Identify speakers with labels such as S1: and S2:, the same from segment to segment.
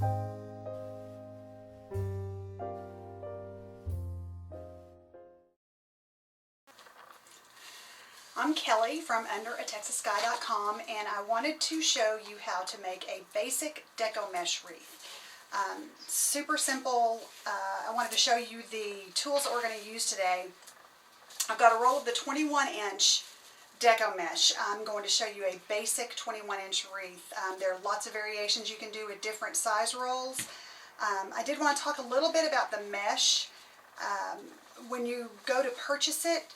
S1: I'm Kelly from underatexassky.com, and I wanted to show you how to make a basic Deco mesh wreath. Super simple. I wanted to show you the tools that we're going to use today. I've got a roll of the 21-inch Deco mesh. I'm going to show you a basic 21-inch wreath. There are lots of variations you can do with different size rolls. I did want to talk a little bit about the mesh. When you go to purchase it,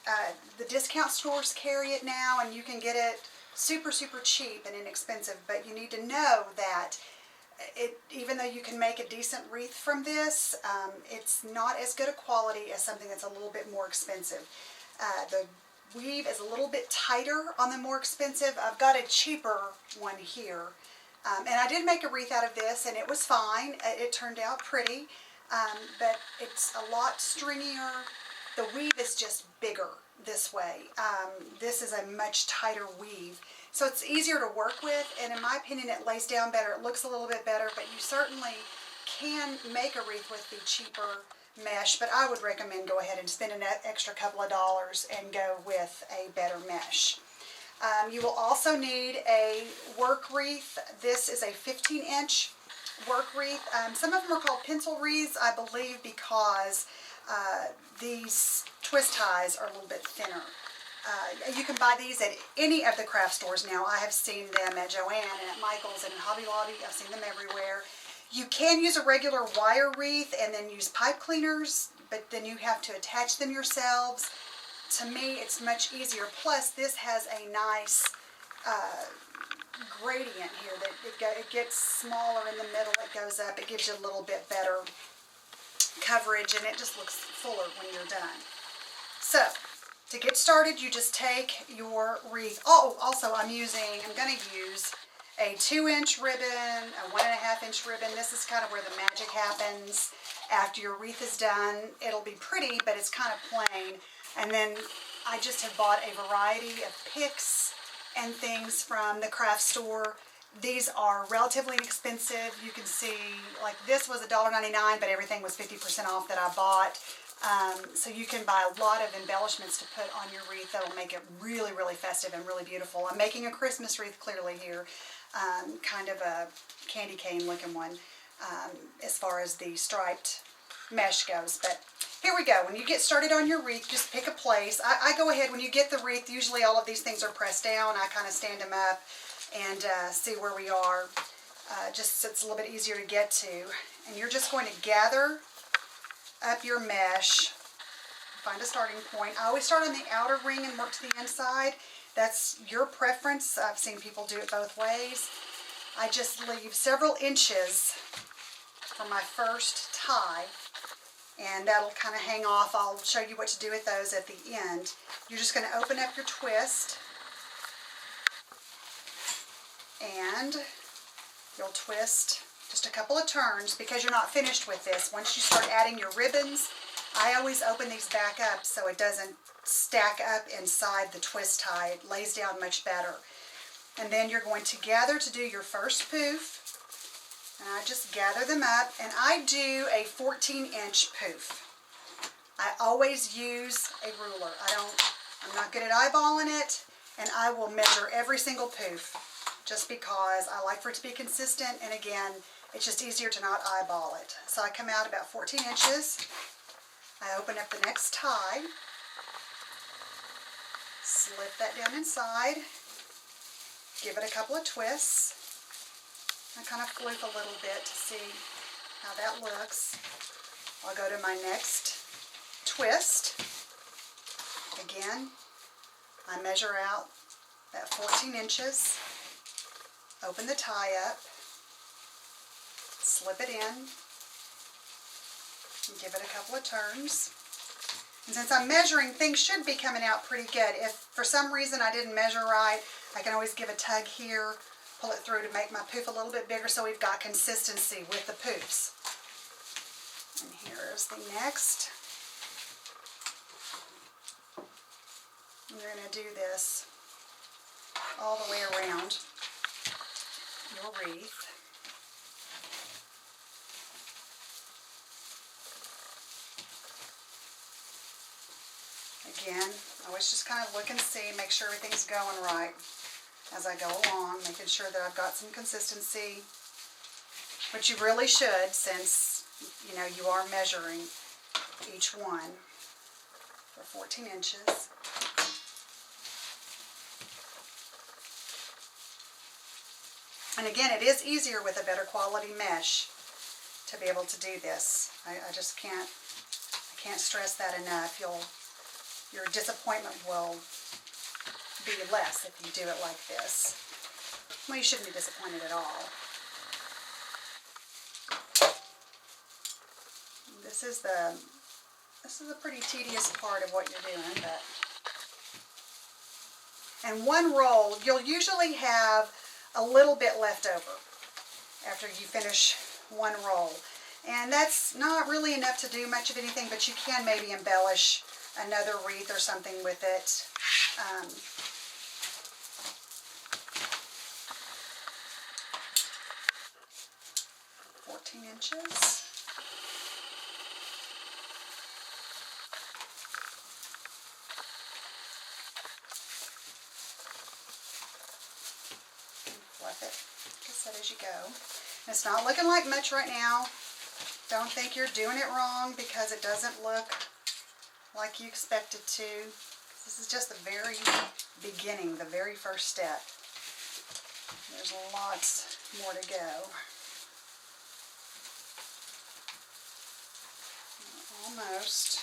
S1: the discount stores carry it now, and you can get it super cheap and inexpensive, but you need to know that even though you can make a decent wreath from this, it's not as good a quality as something that's a little bit more expensive. The weave is a little bit tighter on the more expensive. I've got a cheaper one here, and I did make a wreath out of this, and it was fine. It turned out pretty. But it's a lot stringier. The weave is just bigger this way. This is a much tighter weave. So it's easier to work with, and in my opinion it lays down better. It looks a little bit better, but you certainly can make a wreath with the cheaper mesh, but I would recommend go ahead and spend an extra couple of dollars and go with a better mesh. You will also need a work wreath. This is a 15-inch work wreath. Some of them are called pencil wreaths, I believe, because these twist ties are a little bit thinner. You can buy these at any of the craft stores now. I have seen them at Joann and at Michael's and Hobby Lobby. I've seen them everywhere. You can use a regular wire wreath and then use pipe cleaners, but then you have to attach them yourselves. To me, it's much easier. Plus, this has a nice gradient here that it gets smaller in the middle, it goes up, it gives you a little bit better coverage, and it just looks fuller when you're done. So to get started, you just take your wreath. Oh, also I'm going to use a 2-inch ribbon, a 1.5-inch ribbon. This is kind of where the magic happens. After your wreath is done, it'll be pretty, but it's kind of plain. And then I just have bought a variety of picks and things from the craft store. These are relatively inexpensive. You can see, like, this was $1.99, but everything was 50% off that I bought. So you can buy a lot of embellishments to put on your wreath that'll make it really festive and really beautiful. I'm making a Christmas wreath clearly here, kind of a candy cane looking one, as far as the striped mesh goes. But here we go. When you get started on your wreath, just pick a place. I go ahead, when you get the wreath, usually all of these things are pressed down. I kind of stand them up and see where we are. Just so it's a little bit easier to get to. And you're just going to gather up your mesh, find a starting point. I always start on the outer ring and work to the inside. That's your preference. I've seen people do it both ways. I just leave several inches for my first tie, and that'll kind of hang off. I'll show you what to do with those at the end. You're just going to open up your twist, and you'll twist just a couple of turns because you're not finished with this. Once you start adding your ribbons, I always open these back up so it doesn't stack up inside the twist tie. It lays down much better. And then you're going to gather to do your first poof. And I just gather them up, and I do a 14-inch poof. I always use a ruler. I'm not good at eyeballing it, and I will measure every single poof just because I like for it to be consistent, and again, it's just easier to not eyeball it. So I come out about 14 inches. I open up the next tie, slip that down inside, give it a couple of twists. I kind of fluke a little bit to see how that looks. I'll go to my next twist. Again, I measure out that 14 inches, open the tie up, slip it in, and give it a couple of turns. And since I'm measuring, things should be coming out pretty good. If for some reason I didn't measure right, I can always give a tug here, pull it through to make my poof a little bit bigger so we've got consistency with the poofs. And here's the next. And you're going to do this all the way around your wreath. Again, always just kind of look and see, make sure everything's going right as I go along, making sure that I've got some consistency, which you really should, since, you know, you are measuring each one for 14 inches. And again, it is easier with a better quality mesh to be able to do this. I just can't stress that enough. Your disappointment will be less if you do it like this. Well, you shouldn't be disappointed at all. This is a pretty tedious part of what you're doing, but. And one roll, you'll usually have a little bit left over after you finish one roll. And that's not really enough to do much of anything, but you can maybe embellish another wreath or something with it. 14 inches. Fluff it, like I said, as you go. And it's not looking like much right now. Don't think you're doing it wrong because it doesn't look like you expect it to. This is just the very beginning, the very first step. There's lots more to go. Almost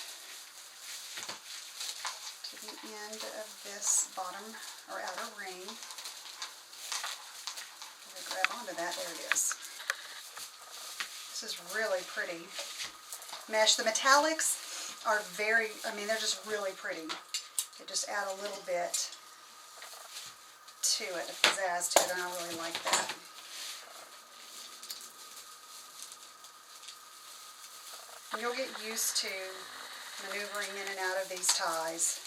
S1: to the end of this bottom or outer ring. Grab onto that, there it is. This is really pretty mesh. The metallics are very, they're just really pretty. They just add a little bit to it, a pizzazz to it, and I really like that. And you'll get used to maneuvering in and out of these ties.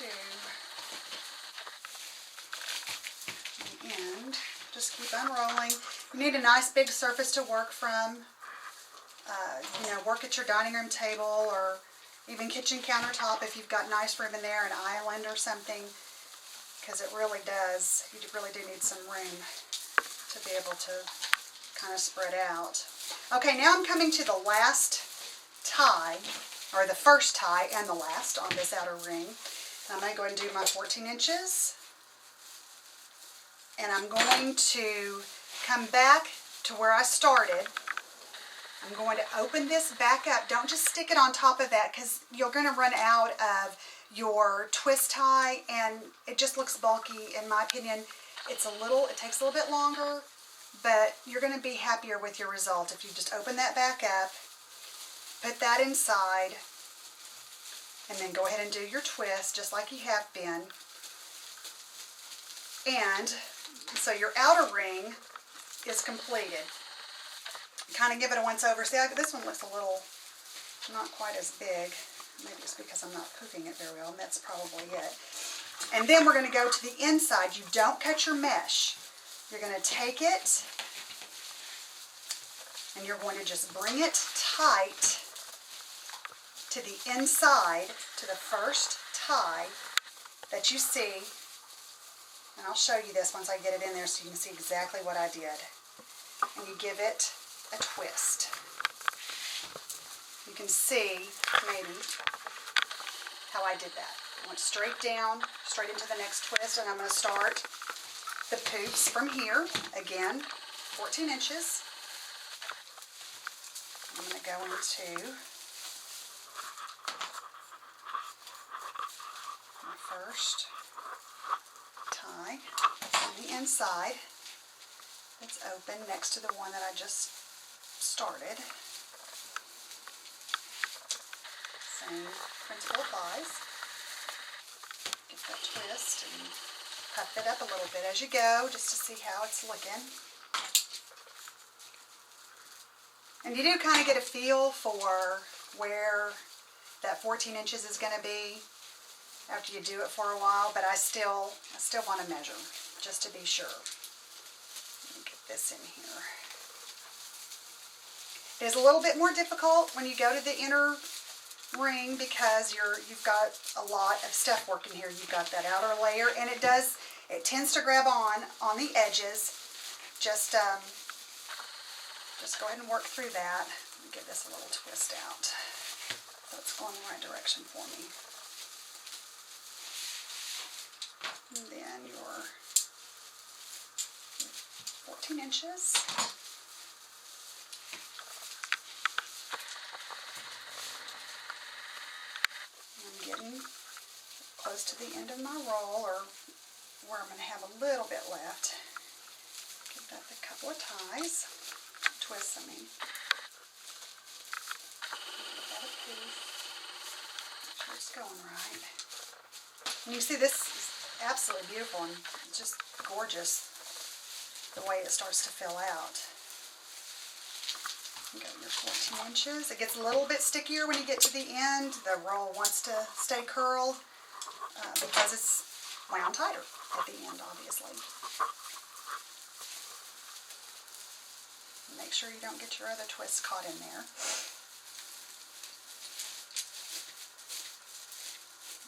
S1: To the end. Just keep unrolling. You need a nice big surface to work from. Work at your dining room table or even kitchen countertop if you've got nice room in there, an island or something, because it really does. You really do need some room to be able to kind of spread out. Okay, now I'm coming to the last tie, or the first tie and the last on this outer ring. I'm going to go ahead and do my 14 inches. And I'm going to come back to where I started. I'm going to open this back up. Don't just stick it on top of that because you're going to run out of your twist tie and it just looks bulky. In my opinion, it takes a little bit longer, but you're going to be happier with your result if you just open that back up, put that inside, and then go ahead and do your twist just like you have been. And so your outer ring is completed. Kind of give it a once over. See, this one looks a little not quite as big. Maybe it's because I'm not poofing it very well, and that's probably it. And then we're going to go to the inside. You don't cut your mesh. You're going to take it and you're going to just bring it tight to the inside, to the first tie that you see. And I'll show you this once I get it in there so you can see exactly what I did. And you give it a twist. You can see maybe how I did that. I went straight down, straight into the next twist, and I'm going to start the Poufs from here. Again, 14 inches. I'm going to go into my first tie on the inside that's open next to the one that I just started. Same principle applies. Get that twist and puff it up a little bit as you go just to see how it's looking. And you do kind of get a feel for where that 14 inches is going to be after you do it for a while, but I still want to measure just to be sure. Let me get this in here. It is a little bit more difficult when you go to the inner ring because you've got a lot of stuff working here. You've got that outer layer, and it tends to grab on the edges. Just go ahead and work through that. Let me give this a little twist out so it's going the right direction for me. And then your 14 inches. I'm getting close to the end of my roll, or where I'm going to have a little bit left. Give that a couple of ties, twists, I mean. Give that a poof. Make sure it's going right. And you see, this is absolutely beautiful and just gorgeous the way it starts to fill out. You got your 14 inches. It gets a little bit stickier when you get to the end. The roll wants to stay curled because it's wound tighter at the end, obviously. Make sure you don't get your other twists caught in there.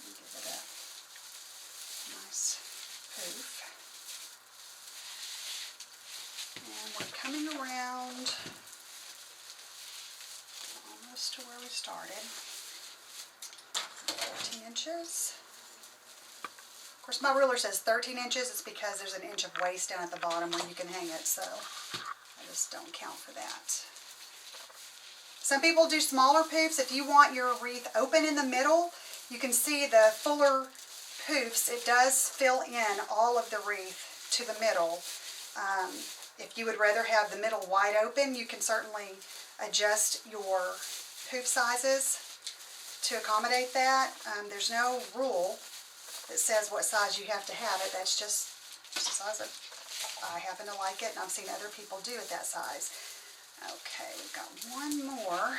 S1: Give it a nice poof. And we're coming around almost to where we started. 14 inches. Of course, my ruler says 13 inches. It's because there's an inch of waste down at the bottom where you can hang it, so I just don't count for that. Some people do smaller poofs. If you want your wreath open in the middle, you can see the fuller poofs. It does fill in all of the wreath to the middle. If you would rather have the middle wide open, you can certainly adjust your poof sizes to accommodate that. There's no rule that says what size you have to have it. That's just the size that I happen to like it, and I've seen other people do it that size. Okay, we've got one more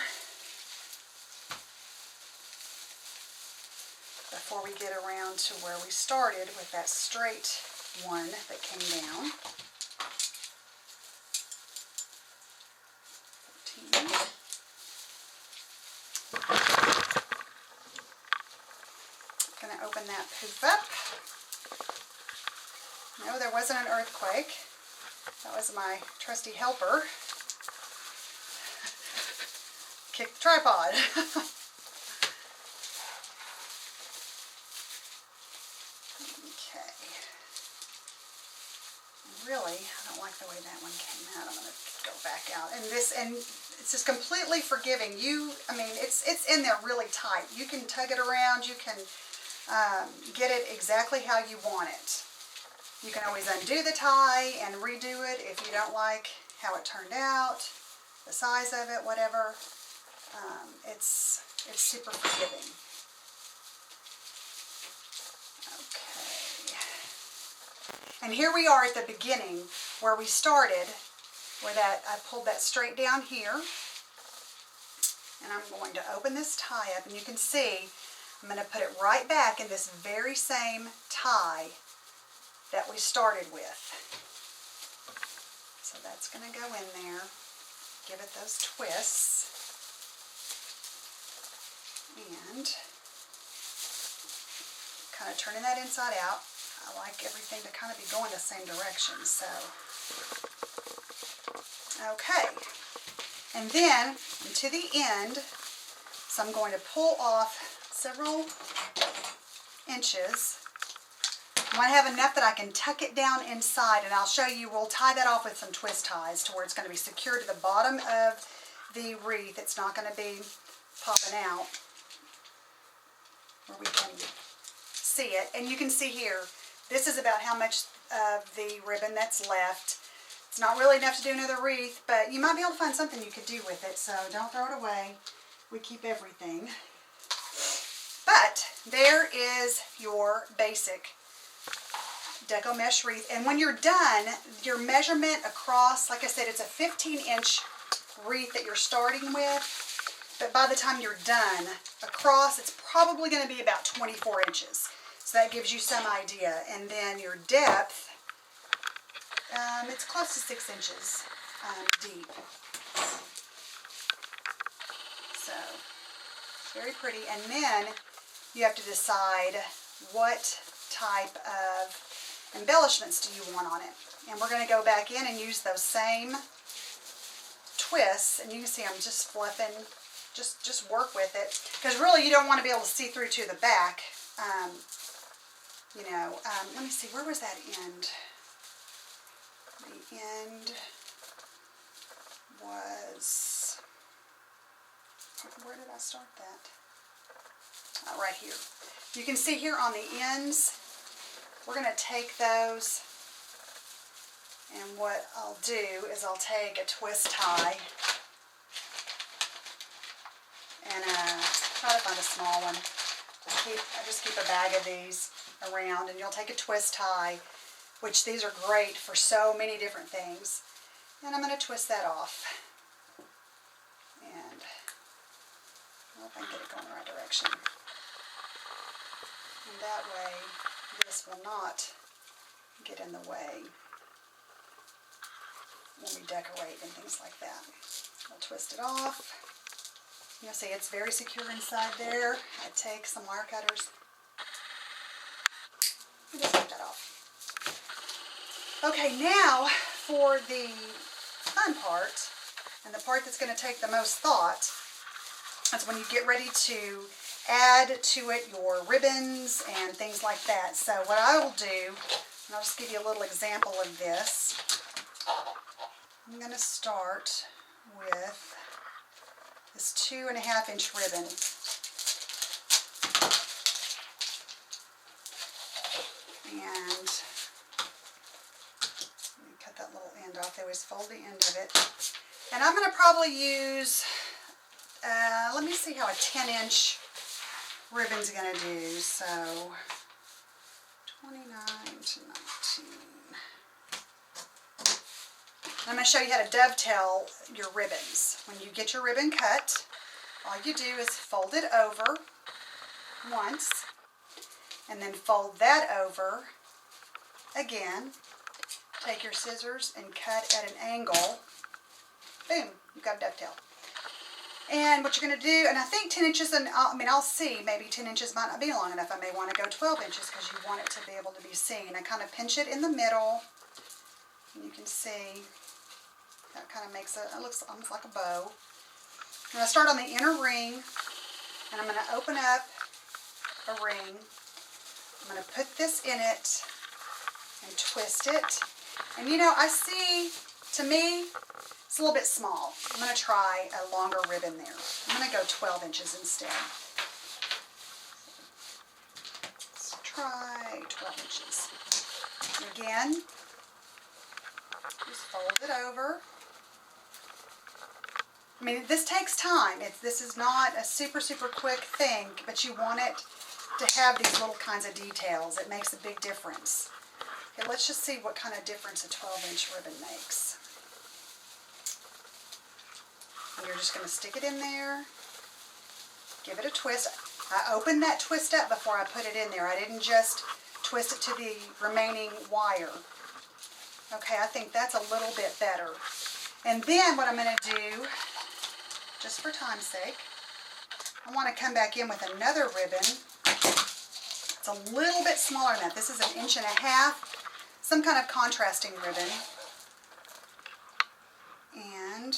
S1: before we get around to where we started with that straight one that came down. 14. I'm going to open that poof up. No, there wasn't an earthquake. That was my trusty helper. Kick the tripod. Okay. Really, I don't like the way that one came out. I'm going to go back out. And it's just completely forgiving. I mean, it's in there really tight. You can tug it around. You can get it exactly how you want it. You can always undo the tie and redo it if you don't like how it turned out, the size of it, whatever. It's super forgiving. Okay. And here we are at the beginning where we started, where I pulled that straight down here. And I'm going to open this tie up, and you can see I'm going to put it right back in this very same tie that we started with. So that's going to go in there. Give it those twists. And kind of turning that inside out. I like everything to kind of be going the same direction. So, okay. And then to the end, so I'm going to pull off several inches. I want to have enough that I can tuck it down inside, and I'll show you. We'll tie that off with some twist ties to where it's going to be secure to the bottom of the wreath. It's not going to be popping out where we can see it. And you can see here, this is about how much of the ribbon that's left. It's not really enough to do another wreath, but you might be able to find something you could do with it, so don't throw it away. We keep everything. But there is your basic Deco mesh wreath. And when you're done, your measurement across, like I said, it's a 15-inch wreath that you're starting with. But by the time you're done, across, it's probably going to be about 24 inches. So that gives you some idea. And then your depth, it's close to 6 inches deep. So, very pretty. And then you have to decide what type of embellishments do you want on it. And we're going to go back in and use those same twists. And you can see I'm just fluffing, just work with it. Because really you don't want to be able to see through to the back. Let me see, where was that end? The end was, where did I start that? Right here. You can see here on the ends, we're going to take those, and what I'll do is I'll take a twist tie and try to find a small one. I just keep a bag of these around, and you'll take a twist tie, which these are great for so many different things. And I'm going to twist that off. And I don't know if I can get it going the right direction. And that way, this will not get in the way when we decorate and things like that. I'll twist it off. You'll see it's very secure inside there. I take some wire cutters and just cut that off. Okay, now for the fun part, and the part that's going to take the most thought, is when you get ready to add to it your ribbons and things like that. So what I will do, and I'll just give you a little example of this. I'm going to start with this 2.5 inch ribbon. And let me cut that little end off. They always fold the end of it. And I'm going to probably use, let me see how a 10 inch ribbon's going to do. So 29 to 19. I'm going to show you how to dovetail your ribbons. When you get your ribbon cut, all you do is fold it over once, and then fold that over again. Take your scissors and cut at an angle. Boom, you've got a dovetail. And what you're going to do, and I think 10 inches, and I'll see, maybe 10 inches might not be long enough. I may want to go 12 inches because you want it to be able to be seen. I kind of pinch it in the middle, and you can see that kind of makes it looks almost like a bow. I'm going to start on the inner ring, and I'm going to open up a ring. I'm going to put this in it and twist it. And you know, I see, to me, it's a little bit small. I'm going to try a longer ribbon there. I'm going to go 12 inches instead. Let's try 12 inches. And again, just fold it over. I mean, this takes time. This is not a super quick thing, but you want it to have these little kinds of details. It makes a big difference. Okay, let's just see what kind of difference a 12 inch ribbon makes. And you're just going to stick it in there, give it a twist. I opened that twist up before I put it in there. I didn't just twist it to the remaining wire. Okay, I think that's a little bit better. And then what I'm going to do, just for time's sake, I want to come back in with another ribbon. It's a little bit smaller than that. This is 1.5 inches, some kind of contrasting ribbon. And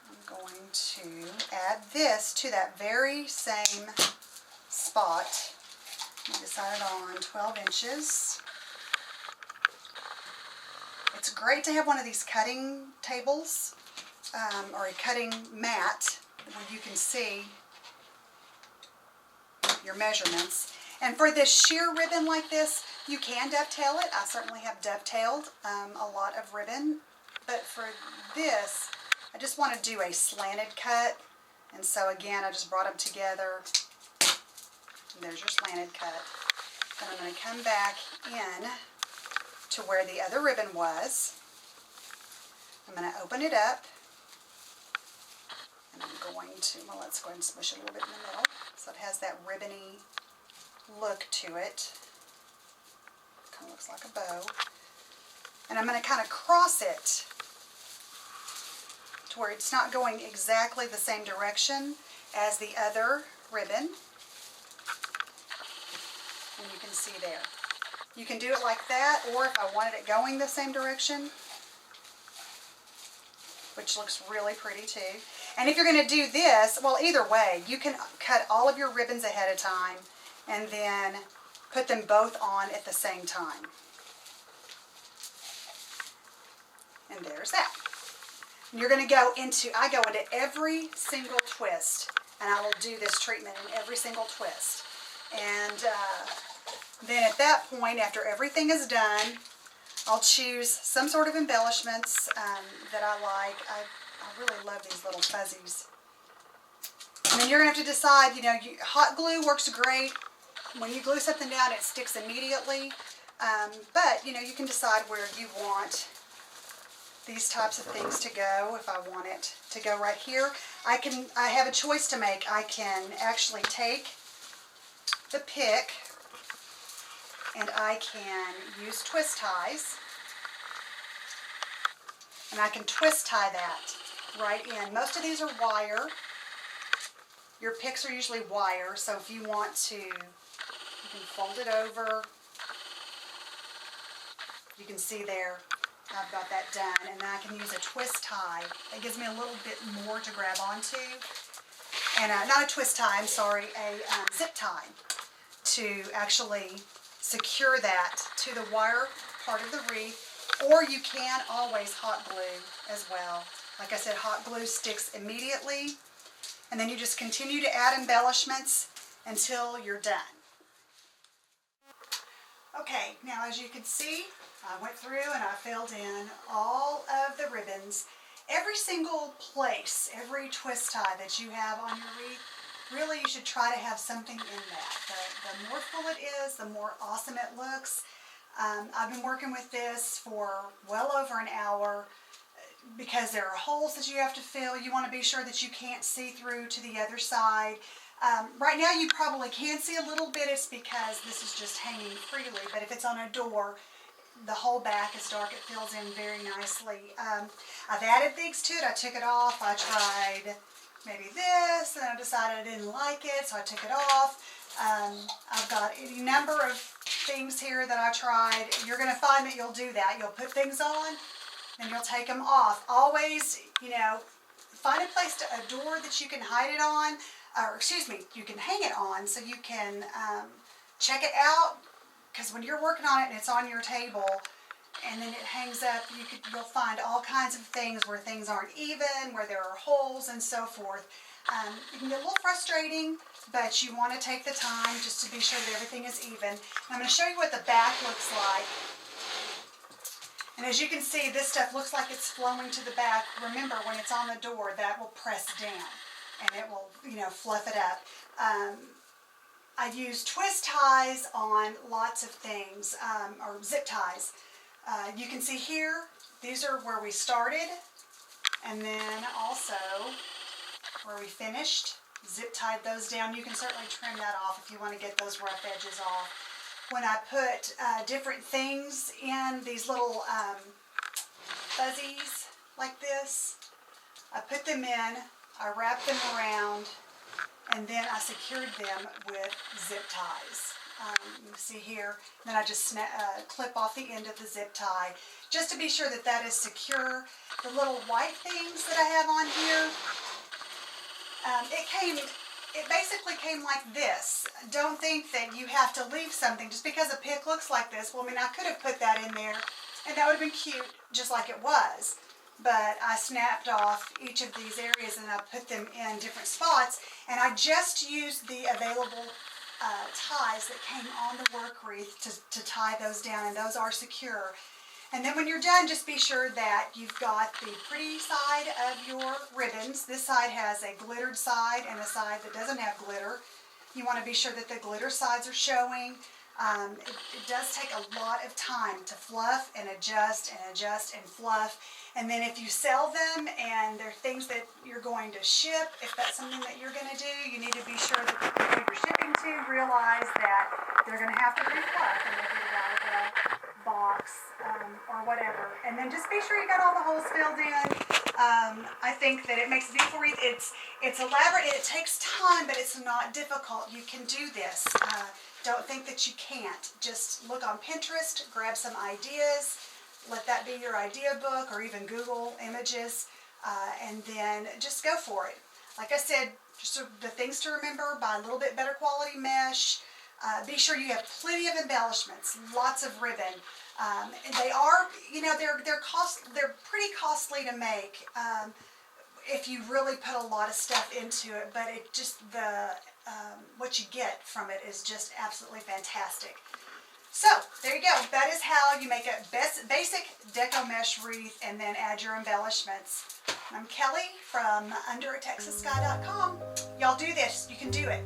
S1: I'm going to add this to that very same spot. I decided on 12 inches. It's great to have one of these cutting tables or a cutting mat where you can see your measurements. And for this sheer ribbon like this, you can dovetail it. I certainly have dovetailed a lot of ribbon. But for this, I just want to do a slanted cut. And so again, I just brought them together. And there's your slanted cut. Then I'm going to come back in to where the other ribbon was. I'm going to open it up. And I'm going to, well, let's go ahead and smush it a little bit in the middle. So it has that ribbony look to it. Kind of looks like a bow. And I'm going to kind of cross it to where it's not going exactly the same direction. as the other ribbon. And you can see there. You can do it like that, or if I wanted it going the same direction, which looks really pretty too. And if you're going to do this, well, either way, you can cut all of your ribbons ahead of time and then put them both on at the same time. And there's that. And you're going to go into, I go into every single twist, and I will do this treatment in every single twist. And then at that point, after everything is done, I'll choose some sort of embellishments that I like. I really love these little fuzzies. And then you're going to have to decide, you know, hot glue works great. When you glue something down, it sticks immediately. But, you know, you can decide where you want these types of things to go. If I want it to go right here, I have a choice to make. I can actually take the pick and I can use twist ties, and I can twist tie that right in. Most of these are wire. Your picks are usually wire, so if you want to, you can fold it over. You can see there, I've got that done, and then I can use a twist tie. It gives me a little bit more to grab onto. And not a twist tie, I'm sorry, a zip tie to actually secure that to the wire part of the wreath, or you can always hot glue as well. Like I said, hot glue sticks immediately, and then you just continue to add embellishments until you're done. Okay, now as you can see, I went through and I filled in all of the ribbons. Every single place, every twist tie that you have on your wreath, really you should try to have something in that. The more full it is, the more awesome it looks. I've been working with this for well over an hour because there are holes that you have to fill. You want to be sure that you can't see through to the other side. Right now you probably can see a little bit. It's because this is just hanging freely, but if it's on a door, the whole back is dark. It fills in very nicely. I've added things to it. I took it off. I tried maybe this, and I decided I didn't like it, so I took it off. I've got any number of things here that I tried. You're going to find that you'll do that. You'll put things on, and you'll take them off. Always, you know, find a place, a door that you can hide it on, or excuse me, you can hang it on so you can check it out, because when you're working on it and it's on your table, and then it hangs up, you'll find all kinds of things where things aren't even, where there are holes and so forth. It can get a little frustrating, but you want to take the time just to be sure that everything is even. And I'm going to show you what the back looks like. And as you can see, this stuff looks like it's flowing to the back. Remember, when it's on the door, that will press down and it will, you know, fluff it up. I use twist ties on lots of things, or zip ties. You can see here, these are where we started, and then also where we finished. Zip tied those down. You can certainly trim that off if you want to get those rough edges off. When I put different things in these little fuzzies like this, I put them in, I wrap them around, and then I secured them with zip ties. You can see here, then I just clip off the end of the zip tie just to be sure that that is secure. The little white things that I have on here, it basically came like this. Don't think that you have to leave something just because a pick looks like this. Well, I mean, I could have put that in there and that would have been cute just like it was. But I snapped off each of these areas and I put them in different spots, and I just used the available ties that came on the work wreath to tie those down, and those are secure. And then when you're done, just be sure that you've got the pretty side of your ribbons. This side has a glittered side and a side that doesn't have glitter. You want to be sure that the glitter sides are showing. It does take a lot of time to fluff and adjust and fluff. And then if you sell them and they're things that you're going to ship, if that's something that you're going to do, you need to be sure that the people you're shipping to realize that they're going to have to refluff when they get it out of the box or whatever. And then just be sure you got all the holes filled in. I think that it makes a beautiful wreath. It's elaborate. It takes time, but it's not difficult. You can do this. Don't think that you can't. Just look on Pinterest, grab some ideas, let that be your idea book, or even Google images, and then just go for it. Like I said, just the things to remember: buy a little bit better quality mesh. Be sure you have plenty of embellishments, lots of ribbon. And they are, you know, they're pretty costly to make if you really put a lot of stuff into it. But it just what you get from it is just absolutely fantastic. So there you go. That is how you make a basic deco mesh wreath and then add your embellishments. I'm Kelly from underatexassky.com. Y'all do this. You can do it.